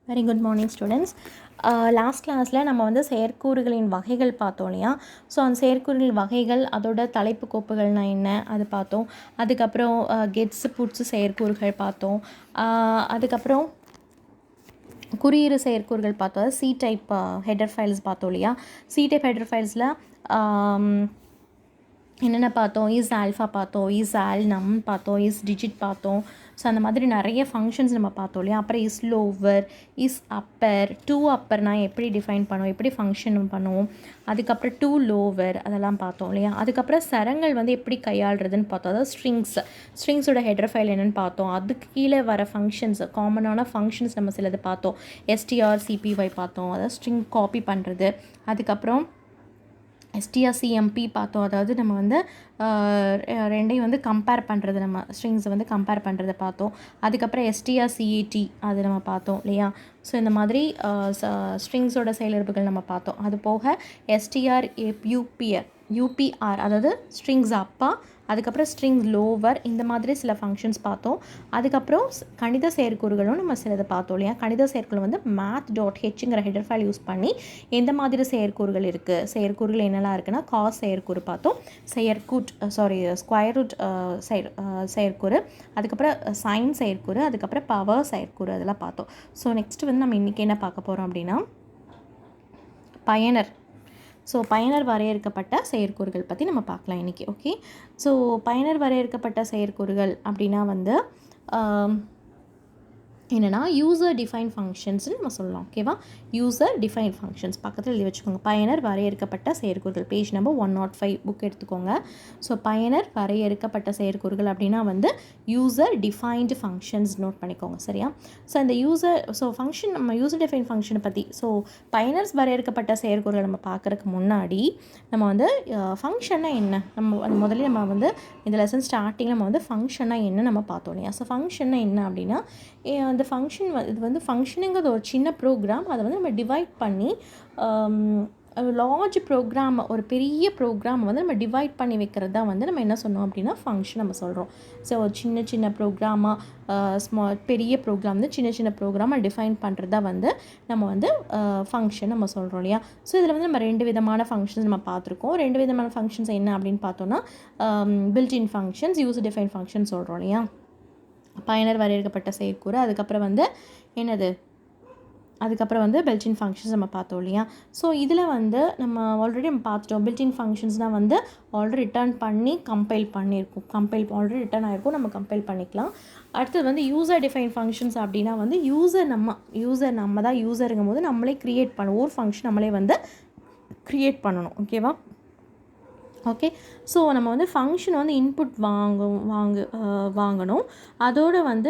Very good morning students. Last கிளாஸில் நம்ம வந்து செயற்கூறுகளின் வகைகள் பார்த்தோம் இல்லையா? ஸோ அந்த செயற்கூறுகளின் வகைகள், அதோட தலைப்பு கோப்புகள்னா என்ன அது பார்த்தோம். அதுக்கப்புறம் கெட்ஸ் புட்ஸ் செயற்கூறுகள் பார்த்தோம். அதுக்கப்புறம் குறியீடு செயற்கூறுகள் பார்த்தோம். அது சி டைப் ஹெடர் ஃபைல்ஸ் பார்த்தோம் இல்லையா? சி டைப் ஹெடர் ஃபைல்ஸில் என்னென்ன பார்த்தோம்? இஸ் ஆல்ஃபா பார்த்தோம், இஸ் ஆல் நம் பார்த்தோம், இஸ் டிஜிட் பார்த்தோம். ஸோ அந்த மாதிரி நிறைய ஃபங்க்ஷன்ஸ் நம்ம பார்த்தோம் இல்லையா? அப்புறம் is lower, is upper, to அப்பர்னா எப்படி டிஃபைன் பண்ணுவோம், எப்படி ஃபங்க்ஷன் பண்ணுவோம். அதுக்கப்புறம் டூ லோவர் அதெல்லாம் பார்த்தோம் இல்லையா? அதுக்கப்புறம் சரங்கள் வந்து எப்படி கையாளுறதுன்னு பார்த்தோம். அதாவது ஸ்ட்ரிங்ஸோட ஹெடர் ஃபைல் என்னென்னு பார்த்தோம். அதுக்கு கீழே வர ஃபங்க்ஷன்ஸ், காமனான ஃபங்க்ஷன்ஸ் நம்ம சிலது பார்த்தோம். எஸ்டிஆர் சிபிஒய் பார்த்தோம், அதாவது ஸ்ட்ரிங் காப்பி பண்ணுறது. அதுக்கப்புறம் எஸ்டிஆர்சிஎம்பி பார்த்தோம். அதாவது நம்ம வந்து ரெண்டையும் வந்து கம்பேர் பண்ணுறது, நம்ம ஸ்ட்ரிங்ஸை வந்து கம்பேர் பண்ணுறதை பார்த்தோம். அதுக்கப்புறம் எஸ்டிஆர்சிஏடி அது நம்ம பார்த்தோம் இல்லையா? ஸோ இந்த மாதிரி ஸ்ட்ரிங்ஸோட செயலிழப்புகள் நம்ம பார்த்தோம். அது போக யூபிஆர் அதாவது ஸ்ட்ரிங்ஸ் அப்பா, அதுக்கப்புறம் ஸ்ட்ரிங் லோவர், இந்த மாதிரி சில ஃபங்க்ஷன்ஸ் பார்த்தோம். அதுக்கப்புறம் கணித செயற்கூறுகளும் நம்ம சிலதை பார்த்தோம் இல்லையா? கணித செயற்கூறு வந்து math.hங்கிற ஹெடர் ஃபைல் யூஸ் பண்ணி எந்த மாதிரி செயற்கூறுகள் இருக்குது, செயற்கூறுகள் என்னெல்லாம் இருக்குன்னா காஸ் செயற்கூறு பார்த்தோம், ஸ்கொயர் ரூட் செயற்கூறு, அதுக்கப்புறம் சைன் செயற்கூறு, அதுக்கப்புறம் பவர் செயற்கூறு அதெல்லாம் பார்த்தோம். ஸோ நெக்ஸ்ட் வந்து நம்ம இன்றைக்கி என்ன பார்க்க போகிறோம் அப்படின்னா பயனர் வரையறுக்கப்பட்ட செயற்கூறுகள் பற்றி நம்ம பார்க்கலாம் இன்றைக்கி. ஓகே, ஸோ பயனர் வரையறுக்கப்பட்ட செயற்கூறுகள் அப்படின்னா வந்து என்னென்னா யூசர் டிஃபைன் ஃபங்க்ஷன்ஸ்னு நம்ம சொல்லலாம். ஓகேவா? யூசர் டிஃபைன் ஃபங்க்ஷன்ஸ் பக்கத்தில் எழுதி வச்சுக்கோங்க. பயனர் வரையறுக்கப்பட்ட செயற்கூறுகள், பேஜ் நம்பர் 105 புக் எடுத்துக்கோங்க. ஸோ பயனர் வரையறுக்கப்பட்ட செயற்கூறுகள் அப்படின்னா வந்து யூசர் டிஃபைன்டு ஃபங்க்ஷன்ஸ் நோட் பண்ணிக்கோங்க. சரியா? ஸோ இந்த நம்ம யூசர் டிஃபைன் ஃபங்க்ஷனை பற்றி, பயனர் வரையறுக்கப்பட்ட செயற்கூறுகள் நம்ம பார்க்குறதுக்கு முன்னாடி நம்ம வந்து ஃபங்க்ஷன்னா என்ன, முதல்ல நம்ம வந்து இந்த லெசன் ஸ்டார்டிங்கில் நம்ம வந்து ஃபங்க்ஷன்னா என்ன நம்ம பார்த்தோம் இல்லையா? ஸோ ஃபங்க்ஷன்னா என்ன அப்படின்னா அந்த ஃபங்க்ஷன் இது வந்து ஃபங்க்ஷனுங்கிறது ஒரு சின்ன ப்ரோக்ராம். அதை வந்து நம்ம டிவைட் பண்ணி லார்ஜ் ப்ரோக்ராம், ஒரு பெரிய ப்ரோக்ராம் வந்து நம்ம டிவைட் பண்ணி வைக்கிறது தான் வந்து நம்ம என்ன சொன்னோம் அப்படின்னா ஃபங்க்ஷன் நம்ம சொல்கிறோம். ஸோ ஒரு சின்ன ப்ரோக்ராமாக பெரிய ப்ரோக்ராம் வந்து சின்ன ப்ரோக்ராமாக டிஃபைன் பண்ணுறது தான் வந்து நம்ம வந்து ஃபங்க்ஷன் நம்ம சொல்கிறோம் இல்லையா? ஸோ இதில் வந்து நம்ம 2 விதமான ஃபங்க்ஷன்ஸ் நம்ம பார்த்துருக்கோம். 2 விதமான ஃபங்க்ஷன்ஸ் என்ன அப்படின்னு பார்த்தோன்னா built-in functions, user define function சொல்கிறோம் இல்லையா? பயனர் வரையறுக்கப்பட்ட செயற்கூறு, அதுக்கப்புறம் வந்து பில்ட்-இன் ஃபங்க்ஷன்ஸ் நம்ம பார்த்தோம் இல்லையா? ஸோ இதில் வந்து நம்ம ஆல்ரெடி பார்த்துட்டோம். பில்ட்-இன் ஃபங்க்ஷன்ஸ்னால் வந்து ஆல்ரெடி ரிட்டர்ன் பண்ணி கம்பைல் பண்ணியிருக்கோம். ஆல்ரெடி ரிட்டர்ன் ஆகிருக்கும், நம்ம கம்பைல் பண்ணிக்கலாம். அடுத்தது வந்து யூசர் டிஃபைன் ஃபங்க்ஷன்ஸ் அப்படின்னா வந்து நம்ம தான் யூசருங்கும் போது நம்மளே க்ரியேட் பண்ணுவோம். ஒரு ஃபங்க்ஷன் நம்மளே வந்து க்ரியேட் பண்ணணும். ஓகேவா? ஓகே, ஸோ நம்ம வந்து ஃபங்க்ஷன் வந்து இன்புட் வாங்கணும். அதோடு வந்து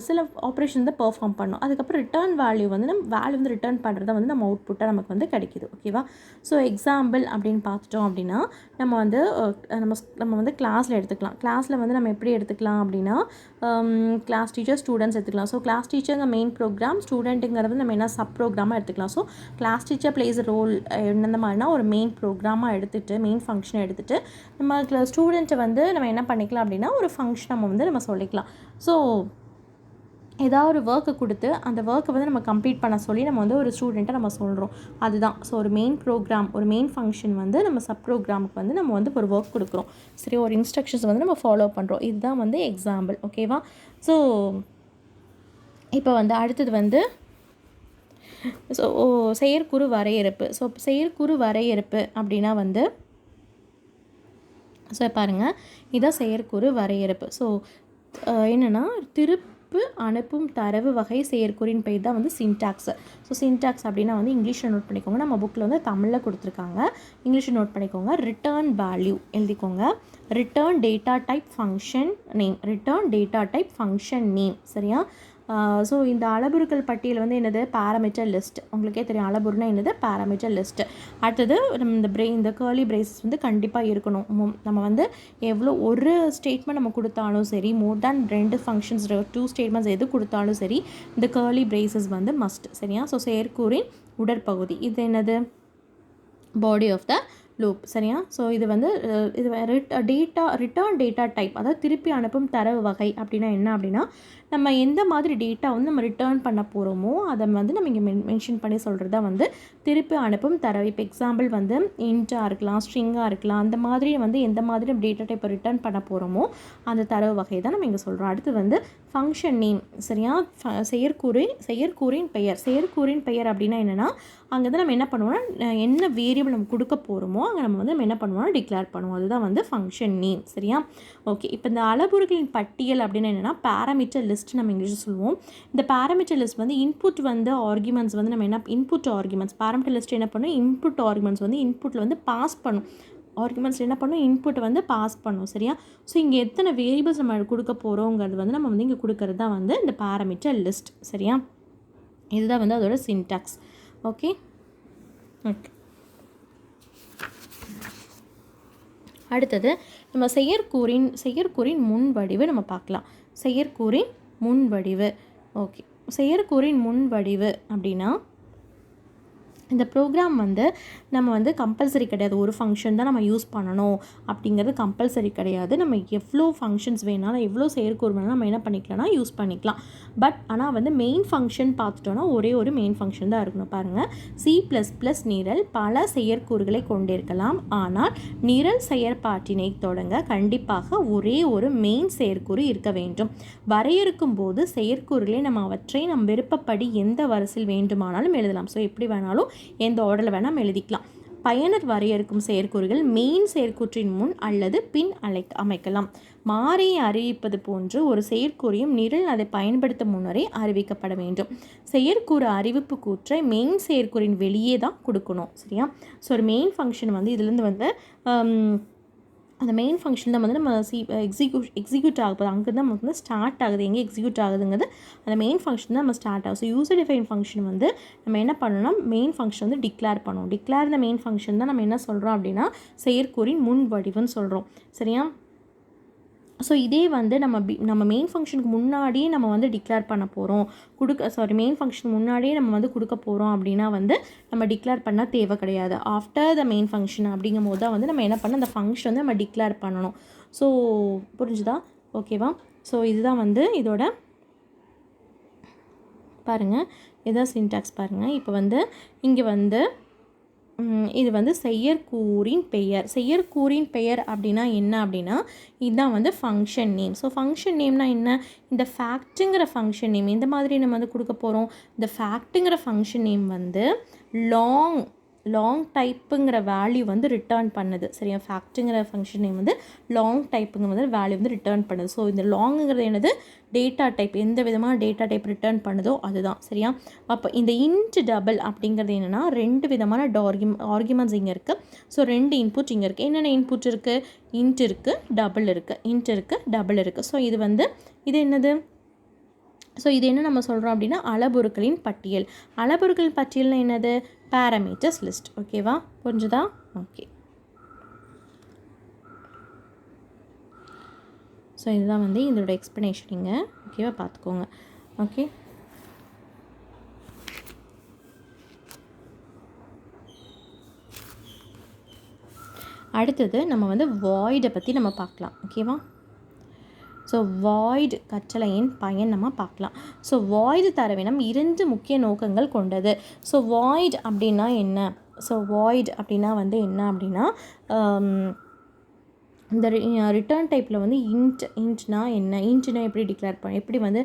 சில ஆப்ரேஷன் தான் பெர்ஃபார்ம் பண்ணணும். அதுக்கப்புறம் ரிட்டர்ன் வேல்யூ வந்து வந்து ரிட்டர்ன் பண்ணுறத வந்து நம்ம அவுட்புட்டாக நமக்கு வந்து கிடைக்கிது. ஓகேவா? ஸோ எக்ஸாம்பிள் அப்படின்னு பார்த்துட்டோம் அப்படின்னா நம்ம வந்து கிளாஸில் எடுத்துக்கலாம். கிளாஸில் வந்து நம்ம எப்படி எடுத்துக்கலாம் அப்படின்னா கிளாஸ் டீச்சர், ஸ்டூடெண்ட்ஸ் எடுத்துக்கலாம். ஸோ கிளாஸ் டீச்சருங்க மெயின் ப்ரோக்ராம், ஸ்டூடெண்ட்டுங்கிறது நம்ம என்ன சப் ப்ரோக்ராமாக எடுத்துக்கலாம். So class teacher plays a role எந்த மாதிரினா ஒரு மெயின் ப்ரோக்ராமாக எடுத்துகிட்டு, மெயின் ஃபங்க்ஷனை எடுத்துகிட்டு நம்ம ஸ்டூடெண்ட்டை வந்து நம்ம என்ன பண்ணிக்கலாம் அப்படின்னா ஒரு ஃபங்க்ஷன் நம்ம சொல்லிக்கலாம். ஸோ ஏதாவது ஒரு ஒர்க்கு கொடுத்து அந்த ஒர்க்கை வந்து நம்ம கம்ப்ளீட் பண்ண சொல்லி நம்ம வந்து ஒரு ஸ்டூடெண்ட்டை நம்ம சொல்கிறோம். அதுதான் ஸோ ஒரு மெயின் ப்ரோக்ராம், ஒரு மெயின் ஃபங்க்ஷன் வந்து நம்ம சப் ப்ரோக்ராமுக்கு வந்து நம்ம வந்து ஒரு ஒர்க் கொடுக்குறோம். சரி, ஒரு இன்ஸ்ட்ரக்ஷன்ஸ் வந்து நம்ம ஃபாலோ பண்ணுறோம். இதுதான் வந்து எக்ஸாம்பிள். ஓகேவா? ஸோ இப்போ வந்து அடுத்தது வந்து செயற்கூறு வரையறுப்பு. ஸோ செயற்கூறு வரையறுப்பு அப்படின்னா வந்து பாருங்கள், இதான் செயற்கூறு வரையறுப்பு. ஸோ என்னென்னா திருப்பு அனுப்பும் தரவு வகை செயற்கூறின் பெயர் தான் வந்து சின்டாக்ஸ். ஸோ சின்டாக்ஸ் அப்படின்னா வந்து இங்கிலீஷில் நோட் பண்ணிக்கோங்க. நம்ம புக்கில் வந்து தமிழில் கொடுத்துருக்காங்க, இங்கிலீஷில் நோட் பண்ணிக்கோங்க. ரிட்டர்ன் வேல்யூ எழுதிக்கோங்க. Return data type function name. சரியா? ஸோ இந்த அளபுருக்கள் பட்டியல் வந்து என்னது? Parameter list. உங்களுக்கே தெரியும் அளபுருனா என்னது? Parameter list. அடுத்தது நம்ம இந்த கேர்லி பிரேசஸ் வந்து கண்டிப்பாக இருக்கணும். நம்ம வந்து எவ்வளோ ஒரு ஸ்டேட்மெண்ட் நம்ம கொடுத்தாலும் சரி, மோர் தேன் 2 ஃபங்க்ஷன்ஸ் 2 ஸ்டேட்மெண்ட்ஸ் எது கொடுத்தாலும் சரி, இந்த கேர்லி பிரேசஸ் வந்து மஸ்ட். சரியா? ஸோ செயற்கூறின் உடற்பகுதி இது என்னது? Body of the loop. சரியா? ஸோ இது வந்து ரிட்டர்ன் டேட்டா டைப், அதாவது திருப்பி அனுப்பும் தரவு வகை அப்படின்னா என்ன அப்படின்னா நம்ம எந்த மாதிரி டேட்டா வந்து நம்ம ரிட்டர்ன் பண்ண போகிறோமோ அதை வந்து நம்ம இங்கே மென்ஷன் பண்ணி சொல்கிறது தான் வந்து திருப்பி அனுப்பும் தரவு. இப்போ எக்ஸாம்பிள் வந்து இன்ட்டாக இருக்கலாம், ஸ்ட்ரிங்காக இருக்கலாம், அந்த மாதிரி வந்து எந்த மாதிரி நம்ம டேட்டா டைப்பை ரிட்டர்ன் பண்ண போகிறோமோ அந்த தரவு வகை தான் நம்ம இங்கே சொல்கிறோம். அடுத்து வந்து ஃபங்க்ஷன் நேம். சரியா? செயற்கூறின் பெயர். செயற்கூறின் பெயர் அப்படின்னா என்னென்னா அங்கே தான் நம்ம என்ன பண்ணுவோம்னா என்ன வேரியபிள் நம்ம கொடுக்க போகிறோமோ அங்கே நம்ம என்ன பண்ணுவோம்னா டிக்ளேர் பண்ணுவோம். அதுதான் வந்து ஃபங்க்ஷன் நேம். சரியா? ஓகே. இப்போ இந்த அளவுருக்களின் பட்டியல் அப்படின்னு என்னென்னா பேராமீட்டர் லிஸ்ட் நம்ம இங்கிலீஷில் சொல்லுவோம். இந்த பேராமீட்டர் லிஸ்ட் வந்து இன்புட் வந்து ஆர்குமெண்ட்ஸ் வந்து நம்ம என்ன இன்புட் ஆர்குமெண்ட்ஸ் பேராமீட்டர் லிஸ்ட் என்ன பண்ணும், இன்புட் ஆர்குமெண்ட்ஸ் வந்து இன்புட்டில் வந்து பாஸ் பண்ணும். ஆர்குமெண்ட்ஸ் என்ன பண்ணும், இன்புட் வந்து பாஸ் பண்ணும். சரியா? ஸோ இங்கே எத்தனை வேரியபிள்ஸ் நம்ம கொடுக்க போகிறோங்கிறது வந்து நம்ம வந்து இங்கே கொடுக்கறது தான் வந்து இந்த பேராமீட்டர் லிஸ்ட். சரியா? இதுதான் வந்து அதோட சின்டாக்ஸ். ஓகே. அடுத்தது நம்ம செயற்கூறின் முன்வடிவு நம்ம பார்க்கலாம். செயற்கூறின் முன்வடிவு. ஓகே. செயற்கூறின் முன்வடிவு அப்படின்னா இந்த ப்ரோக்ராம் வந்து நம்ம வந்து கம்பல்சரி கிடையாது, ஒரு ஃபங்க்ஷன் தான் நம்ம யூஸ் பண்ணணும் அப்படிங்கிறது கம்பல்சரி கிடையாது. நம்ம எவ்வளோ ஃபங்க்ஷன்ஸ் வேணாலும் எவ்வளோ செயற்கூறு வேணாலும் நம்ம என்ன பண்ணிக்கலாம்னா யூஸ் பண்ணிக்கலாம். பட் ஆனால் வந்து மெயின் ஃபங்க்ஷன் பார்த்துட்டோன்னா ஒரே ஒரு மெயின் ஃபங்க்ஷன் தான் இருக்கணும். பாருங்கள், C++ நிரல் பல செயற்கூறுகளை கொண்டிருக்கலாம், ஆனால் நிரல் செயற்பாட்டினை தொடங்க கண்டிப்பாக ஒரே ஒரு மெயின் செயற்கூறு இருக்க வேண்டும். வரையறுக்கும் போது செயற்கூறுகளை நம்ம அவற்றை நம் விருப்பப்படி எந்த வரிசையில் வேண்டுமானாலும் எழுதலாம். ஸோ எப்படி வேணாலும் எந்த ஆர்டரில் வேணால் நம்ம எழுதிக்கலாம். பயனர் வரையறுக்கும் செயற்கூறுகள் மெயின் செயற்கூற்றின் முன் அல்லது பின் அமைக்கலாம். மாறியை அறிவிப்பது போன்று ஒரு செயற்கூறையும் நிரல் அதை பயன்படுத்தும் முன்னரே அறிவிக்கப்பட வேண்டும். செயற்கூறு அறிவிப்பு கூற்றை மெயின் செயற்கூறின் வெளியே தான் கொடுக்கணும். சரியா? ஸோ ஒரு மெயின் ஃபங்க்ஷன் வந்து இதுலேருந்து வந்து அந்த மெயின் ஃபங்க்ஷன் தான் வந்து நம்ம எக்ஸிக்யூட் ஆகுது. அங்கே தான் நமக்கு வந்து ஸ்டார்ட் ஆகுது. எங்கே எக்ஸிக்யூட் ஆகுதுங்கிறது அந்த மெயின் ஃபங்க்ஷன் தான் நம்ம ஸ்டார்ட் ஆகும். ஸோ யூசர் டிஃபைன் ஃபங்க்ஷன் வந்து நம்ம என்ன பண்ணணும்னா மெயின் ஃபங்க்ஷன் வந்து டிக்ளேர் பண்ணுவோம். டிக்ளேர் த மெயின் ஃபங்க்ஷன் தான் நம்ம என்ன சொல்கிறோம் அப்படின்னா செயற்கூறின் முன் வடிவுன்னு சொல்கிறோம். சரியா? ஸோ இதே வந்து நம்ம மெயின் ஃபங்க்ஷனுக்கு முன்னாடியே நம்ம வந்து டிக்ளேர் பண்ண போகிறோம், மெயின் ஃபங்க்ஷன் முன்னாடியே நம்ம வந்து கொடுக்க போகிறோம் அப்படின்னா வந்து நம்ம டிக்ளேர் பண்ண தேவை கிடையாது. ஆஃப்டர் த மெயின் ஃபங்க்ஷன் அப்படிங்கும் போது தான் வந்து நம்ம என்ன பண்ண அந்த ஃபங்க்ஷன் வந்து நம்ம டிக்ளேர் பண்ணணும். ஸோ புரிஞ்சுதா? ஓகேவா? ஸோ இதுதான் வந்து இதோட பாருங்கள், இதுதான் சின்டாக்ஸ் பாருங்கள். இப்போ வந்து இங்கே வந்து இது வந்து செயற்கூறின் பெயர். செயற்கூறின் பெயர் அப்படின்னா என்ன அப்படின்னா இதுதான் வந்து ஃபங்க்ஷன் நேம். ஸோ ஃபங்க்ஷன் நேம்னா என்ன, இந்த ஃபேக்ட்டுங்கிற ஃபங்க்ஷன் நேம் இந்த மாதிரி நம்ம வந்து கொடுக்க போகிறோம். இந்த ஃபேக்ட்டுங்கிற ஃபங்க்ஷன் நேம் வந்து லாங் டைப்புங்கிற வேல்யூ வந்து ரிட்டர்ன் பண்ணுது. சரியா? ஃபேக்ட்டுங்கிற ஃபங்க்ஷன் நேம் வந்து லாங் டைப்புங்கிற வந்து வேல்யூ வந்து ரிட்டர்ன் பண்ணுது. ஸோ இந்த லாங்குங்கிறது என்னது, டேட்டா டைப், எந்த விதமான டேட்டா டைப் ரிட்டர்ன் பண்ணுதோ அதுதான். சரியா? அப்போ இந்த இன்ட் டபுள் அப்படிங்கிறது என்னென்னா 2 விதமான ஆர்குமெண்ட்ஸ் இங்கே இருக்குது. ஸோ 2 இன்புட் இங்கே இருக்குது. என்னென்ன இன்புட் இருக்குது, இன்ட் இருக்குது, டபுள் இருக்குது, இன்ட் இருக்குது, டபுள் இருக்குது. ஸோ இது என்னது, ஸோ இது என்ன நம்ம சொல்கிறோம் அப்படின்னா அளவுருக்களின் பட்டியல். அளவுருக்களின் பட்டியல்னா என்னது, பேராமீட்டர்ஸ் லிஸ்ட். ஓகேவா? புரிஞ்சுதா? ஓகே. ஸோ இதுதான் வந்து இதோட எக்ஸ்ப்ளனேஷன் இங்கே. ஓகேவா? பார்த்துக்கோங்க. ஓகே. அடுத்தது நம்ம வந்து வாய்டை பற்றி நம்ம பார்க்கலாம். ஓகேவா? ஸோ வாய்டு கட்டளையின் பயன் நம்ம பார்க்கலாம். ஸோ வாய்டு தரவினம் 2 முக்கிய நோக்கங்கள் கொண்டது. ஸோ வாய்டு அப்படின்னா என்ன, ஸோ வாய்டு அப்படின்னா வந்து என்ன அப்படின்னா இந்த ரிட்டர்ன் டைப்பில் வந்து இன்ட்னா என்ன, இன்ட்னா எப்படி டிக்ளேர் பண்ண, எப்படி வந்து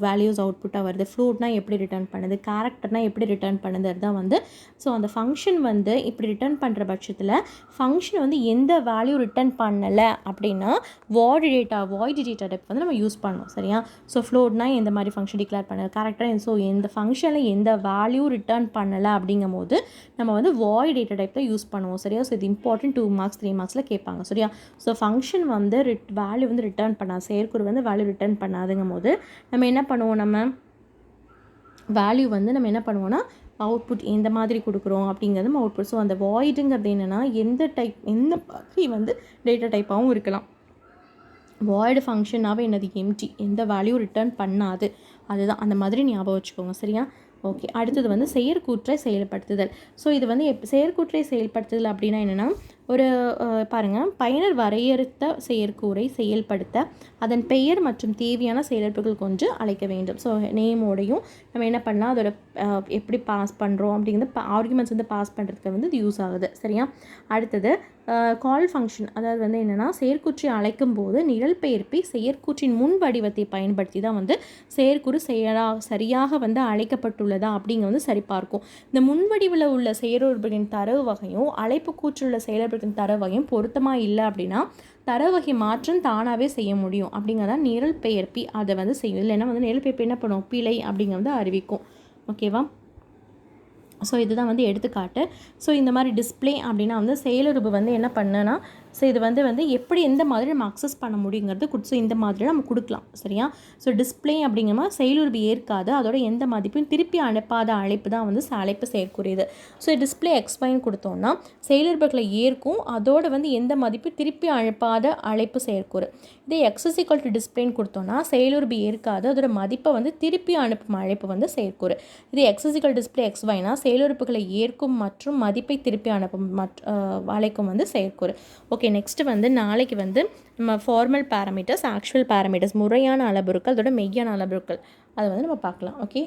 வேல்யூஸ் அவுட்புட்டாக வருது, ஃப்ளோட்னா எப்படி ரிட்டர்ன் பண்ணுது, கேரக்டர்னால் எப்படி ரிட்டர்ன் பண்ணுது, அதுதான் வந்து. ஸோ அந்த ஃபங்க்ஷன் வந்து இப்படி ரிட்டர்ன் பண்ணுற பட்சத்தில் ஃபங்க்ஷன் வந்து எந்த வேல்யூ ரிட்டர்ன் பண்ணலை அப்படின்னா வாய்டு டேட்டா டைப் வந்து நம்ம யூஸ் பண்ணணும். சரியா? ஸோ ஃப்ளோட்னா எந்த மாதிரி ஃபங்க்ஷன் டிக்ளேர் பண்ணல, கேரக்டர், ஸோ எந்த ஃபங்க்ஷனில் எந்த வேல்யூ ரிட்டர்ன் பண்ணலை அப்படிங்கும் போது நம்ம வந்து வாய்டு டேட்டா டைப் தான் யூஸ் பண்ணுவோம். சரியா? ஸோ இது இம்பார்ட்டன்ட் 2 மார்க்ஸ் 3 மார்க்ஸில் கேட்பாங்க. சரியா? ஸோ ஃபங்க்ஷன் வந்து வேல்யூ வந்து ரிட்டர்ன் பண்ணாது, செயற்கூறு வந்து வேல்யூ ரிட்டர்ன் பண்ணாதுங்கும் போது நம்ம என்ன பண்ணுவோம், நம்ம வேல்யூ வந்து நம்ம என்ன பண்ணுவோம்னா அவுட்புட் எந்த மாதிரி கொடுக்குறோம் அப்படிங்கிறது அவுட்புட். ஸோ அந்த வாய்டுங்கிறது என்னென்னா எந்த மாதிரி வந்து டேட்டா டைப்பாகவும் இருக்கலாம். வாய்டு ஃபங்க்ஷனாகவே என்னது, எம்டி, எந்த வேல்யூ ரிட்டர்ன் பண்ணாது, அதுதான். அந்த மாதிரி ஞாபகம் வச்சுக்கோங்க. சரியா? ஓகே. அடுத்தது வந்து செயற்கூற்றை செயல்படுத்துதல். ஸோ இது வந்து செயற்கூற்றை செயல்படுத்துதல் அப்படின்னா என்னென்னா ஒரு பாருங்கள், பயனர் வரையறுத்த செயற்கூறை செயல்படுத்த அதன் பெயர் மற்றும் தேவையான செயலற்புகள் கொண்டு அழைக்க வேண்டும். ஸோ நேமோடையும் நம்ம என்ன பண்ணலாம், அதோட எப்படி பாஸ் பண்ணுறோம் அப்படிங்கிறது ஆர்குமெண்ட்ஸ் வந்து பாஸ் பண்ணுறதுக்கு வந்து இது யூஸ் ஆகுது. சரியா? அடுத்தது கால் ஃபங்க்ஷன், அதாவது வந்து என்னென்னா செயற்கூற்றை அழைக்கும் போது நிரல்பெயர்ப்பி செயற்கூற்றின் முன் வடிவத்தை பயன்படுத்தி தான் வந்து செயற்கூறு சரியாக வந்து அழைக்கப்பட்டுள்ளதா அப்படிங்க வந்து சரிபார்க்கும். இந்த முன்வடிவில் உள்ள செயற்கூறுகளின் தரவு வகையும் அழைப்பு கூற்றில் உள்ள செயலர்களின் தரவு வகையும் பொருத்தமாக இல்லை அப்படின்னா தரவு வகை மாற்றம் தானாகவே செய்ய முடியும். அப்படிங்கிறதான் நிரல் பெயர்ப்பி அதை வந்து செய்யும். இல்லைன்னா வந்து நிரல் பெயர்ப்பி என்ன பண்ணும், பிழை அப்படிங்கிறத அறிவிக்கும். ஓகேவா? ஸோ இதுதான் வந்து எடுத்துக்காட்டு. ஸோ இந்த மாதிரி டிஸ்பிளே அப்படின்னா வந்து செயலுறுப்பு வந்து என்ன பண்ணுன்னா, ஸோ இது வந்து எப்படி எந்த மாதிரி நம்ம அக்சஸ் பண்ண முடியுங்கிறது ஸோ இந்த மாதிரி நம்ம கொடுக்கலாம். சரியா? ஸோ டிஸ்பிளே அப்படிங்கிற செயலுறுப்பு ஏற்காது, அதோட எந்த மதிப்பையும் திருப்பி அனுப்பாத அழைப்பு தான் வந்து அழைப்பு செயற்குரியது. ஸோ டிஸ்பிளே எக்ஸ்பைன் கொடுத்தோம்னா செயலுறுப்புகளை ஏற்கும், அதோட வந்து எந்த மதிப்பு திருப்பி அனுப்பாத அழைப்பு செயற்கூறு. இதே எக்ஸஸ் ஈக்குவல் டு டிஸ்பிளேன்னு கொடுத்தோம்னா செயலுறுப்பு ஏற்காது, அதோட மதிப்பை வந்து திருப்பி அனுப்பும் அழைப்பு வந்து செயற்கூறு. இதே எக்ஸஸ் ஈக்குவல் டிஸ்பிளே எக்ஸ்வைனா செயலுறுப்புகளை ஏற்கும் மற்றும் மதிப்பை திருப்பி அனுப்பும் அழைக்கும் வந்து செயற்கூறு. ஓகே, நெக்ஸ்ட்டு வந்து நாளைக்கு வந்து நம்ம ஃபார்மல் பேராமீட்டர்ஸ், ஆக்சுவல் பேராமீட்டர்ஸ், முறையான அளவுருக்கள், அதோட மெய்யான அளவுருக்கள் அதை வந்து நம்ம பார்க்கலாம். ஓகே.